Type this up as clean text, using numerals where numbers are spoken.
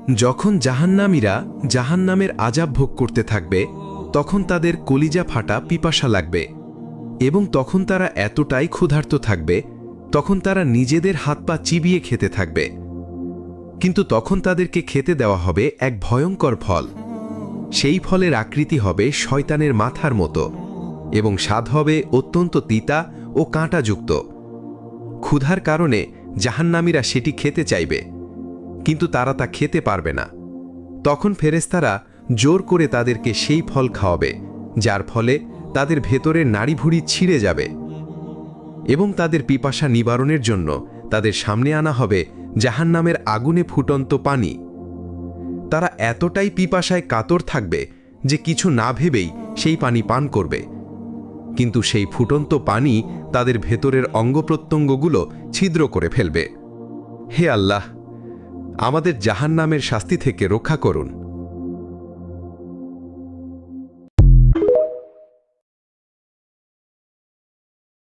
যখন জাহান্নামীরা জাহান্নামের আযাব ভোগ করতে থাকবে তখন তাদের কলিজা ফাটা পিপাসা লাগবে এবং তখন তারা এতটাই ক্ষুধার্ত থাকবে তখন তারা নিজেদের হাত পা চিবিয়ে খেতে থাকবে। কিন্তু তখন তাদেরকে খেতে দেওয়া হবে এক ভয়ঙ্কর ফল। সেই ফলের আকৃতি হবে শয়তানের মাথার মতো এবং স্বাদ হবে অত্যন্ত তিতা ও কাঁটাযুক্ত। ক্ষুধার কারণে জাহান্নামীরা সেটি খেতে চাইবে, কিন্তু তারা তা খেতে পারবে না। তখন ফেরেশতারা জোর করে তাদেরকে সেই ফল খাওয়াবে, যার ফলে তাদের ভেতরের নাড়িভুড়ি ছিঁড়ে যাবে এবং তাদের পিপাসা নিবারণের জন্য তাদের সামনে আনা হবে জাহান্নামের আগুনে ফুটন্ত পানি। তারা এতটাই পিপাসায় কাতর থাকবে যে কিছু না ভেবেই সেই পানি পান করবে, কিন্তু সেই ফুটন্ত পানি তাদের ভেতরের অঙ্গপ্রত্যঙ্গগুলো ছিদ্র করে ফেলবে। হে আল্লাহ, আমাদের জাহান্নামের শাস্তি থেকে রক্ষা করুন।